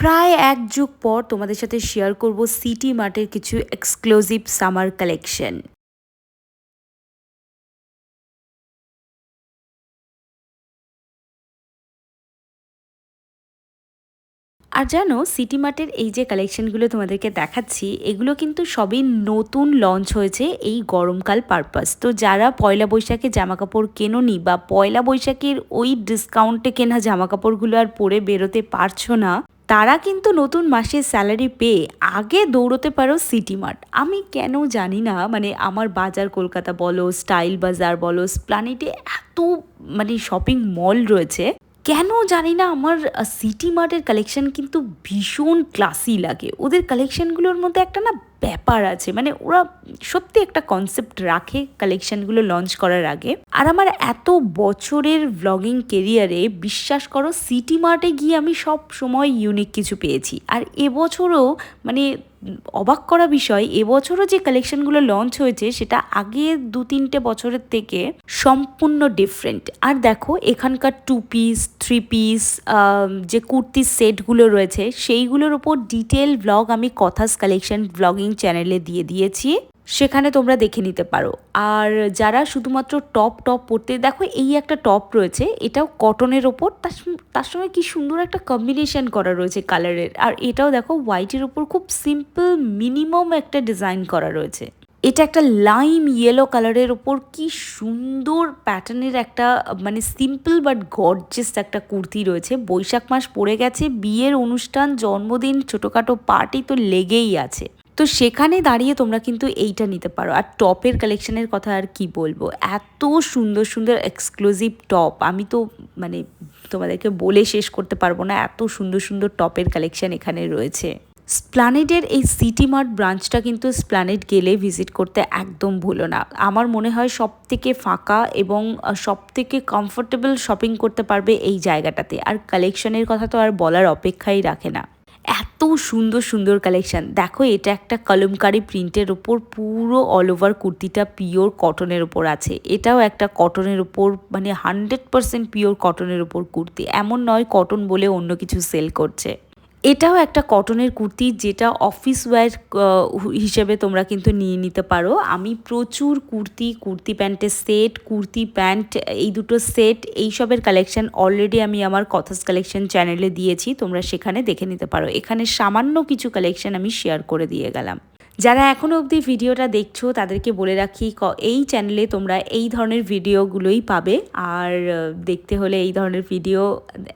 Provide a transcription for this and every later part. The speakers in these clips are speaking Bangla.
প্রায় এক যুগ পর তোমাদের সাথে শেয়ার করব সিটি মার্টের কিছু এক্সক্লুসিভ সামার কালেকশন। আর জানো, সিটি মার্টের এই যে কালেকশনগুলো তোমাদেরকে দেখাচ্ছি, এগুলো কিন্তু সবই নতুন লঞ্চ হয়েছে এই গরমকাল পারপাস। তো যারা পয়লা বৈশাখে জামা কাপড় কেনোনি বা পয়লা বৈশাখের ওই ডিসকাউন্টে কেনা জামা কাপড়গুলো আর পরে বেরোতে পারছো না, তারা কিন্তু নতুন মাসের স্যালারি পেয়ে আগে দৌড়তে পারো সিটি মার্ট। আমি কেন জানি না, মানে আমার বাজার কলকাতা বলো, স্টাইল বাজার বলো, স্প্লানেটে এত শপিং মল রয়েছে, কেন জানি না আমার সিটি মার্টের কালেকশন কিন্তু ভীষণ ক্লাসি লাগে। ওদের কালেকশনগুলোর মধ্যে একটা না ব্যাপার আছে, মানে ওরা সত্যি একটা কনসেপ্ট রাখে কালেকশনগুলো লঞ্চ করার আগে। আর আমার এত বছরের ভ্লগিং কেরিয়ারে বিশ্বাস করো, সিটি মার্টে গিয়ে আমি সব সময় ইউনিক কিছু পেয়েছি। আর এবছরও মানে অবাক করা বিষয়, এবছরও যে কালেকশনগুলো লঞ্চ হয়েছে সেটা আগের 2-3 বছরের থেকে সম্পূর্ণ ডিফারেন্ট। আর দেখো, এখানকার 2 পিস 3 পিস যে কুর্তির সেটগুলো রয়েছে সেইগুলোর ওপর ডিটেল ব্লগ আমি কথাস কালেকশন ব্লগিং চ্যানেলে দিয়ে দিয়েছি, সেখানে তোমরা দেখে নিতে পারো। আর যারা শুধুমাত্র টপ পরতে, দেখো এই একটা টপ রয়েছে, এটাও কটনের ওপর, তার সঙ্গে কি সুন্দর একটা কম্বিনেশন করা রয়েছে কালারের। আর এটাও দেখো হোয়াইটের ওপর খুব সিম্পল মিনিমাম একটা ডিজাইন করা রয়েছে। এটা একটা লাইম ইয়েলো কালারের ওপর কি সুন্দর প্যাটার্নের একটা সিম্পল বাট গর্জিয়াস একটা কুর্তি রয়েছে। বৈশাখ মাস পড়ে গেছে, বিয়ের অনুষ্ঠান, জন্মদিন, ছোটোখাটো পার্টি তো লেগেই আছে, তো সেখানে দাঁড়িয়ে তোমরা কিন্তু এইটা নিতে পারো। আর টপের কালেকশনের কথা আর কি বলবো, এত সুন্দর সুন্দর এক্সক্লুসিভ টপ আমি তো তোমাদেরকে বলে শেষ করতে পারবো না, এত সুন্দর সুন্দর টপের কালেকশন এখানে রয়েছে। স্প্লানেডের এই সিটি মার্ট ব্রাঞ্চটা কিন্তু স্প্লানেড গেলে ভিজিট করতে একদম ভুলো না। আমার মনে হয় সব থেকে ফাঁকা এবং সব থেকে কমফোর্টেবল শপিং করতে পারবে এই জায়গাটাতে। আর কালেকশনের কথা তো আর বলার অপেক্ষাই রাখে না, এত সুন্দর সুন্দর কালেকশন। দেখো, এটা একটা কলমকারি প্রিন্টের ওপর পুরো অল ওভার কুর্তিটা পিওর কটনের ওপর আছে। এটাও একটা কটনের ওপর 100% পিওর কটনের ওপর কুর্তি, এমন নয় কটন বলে অন্য কিছু সেল করছে। এটাও একটা কটনের কুর্তি, যেটা অফিস ওয়্যার হিসেবে তোমরা কিন্তু নিয়ে নিতে পারো। আমি প্রচুর কুর্তি প্যান্টের সেট, কুর্তি প্যান্ট, এই দুটো সেট, এইসবের কালেকশন অলরেডি আমি আমার কথাস কালেকশন চ্যানেলে দিয়েছি, তোমরা সেখানে দেখে নিতে পারো। এখানে সামান্য কিছু কালেকশন আমি শেয়ার করে দিয়ে গেলাম। যারা এখনও অবধি ভিডিওটা দেখছো তাদেরকে বলে রাখি, এই চ্যানেলে তোমরা এই ধরনের ভিডিওগুলোই পাবে। আর দেখতে হলে এই ধরনের ভিডিও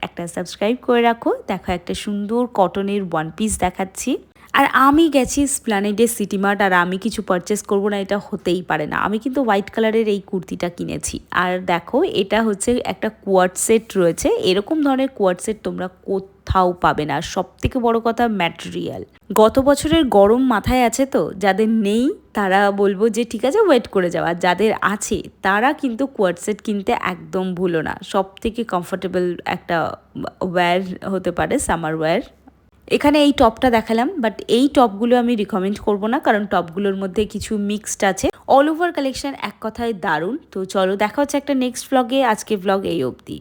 একটা সাবস্ক্রাইব করে রাখো। দেখো, একটা সুন্দর কটনের 1 পিস দেখাচ্ছি। আর আমি গেছি স্প্লানেডের সিটি মার্ট, আর আমি কিছু পারচেস করবো না এটা হতেই পারে না। আমি কিন্তু হোয়াইট কালারের এই কুর্তিটা কিনেছি। আর দেখো, এটা হচ্ছে একটা কোয়ার্ড সেট রয়েছে, এরকম ধরনের কোয়ার্ড সেট তোমরা কোথাও পাবে না। সব থেকে বড় কথা, ম্যাটেরিয়াল গত বছরের গরম মাথায় আছে, তো যাদের নেই তারা বলবো যে ঠিক আছে ওয়েট করে যাওয়া, যাদের আছে তারা কিন্তু কোয়ার্ড সেট কিনতে একদম ভুলো না। সব থেকে কমফোর্টেবল একটা ওয়্যার হতে পারে, সামার ওয়্যার। এখানে এই টপটা দেখালাম, বাট এই টপগুলো আমি রিকমেন্ড করবো না, কারণ টপগুলোর মধ্যে কিছু মিক্সড আছে। অল ওভার কালেকশন এক কথায় দারুণ। তো চলো, দেখা হচ্ছে একটা নেক্সট ভ্লগে। আজকে ভ্লগ এই অবধি।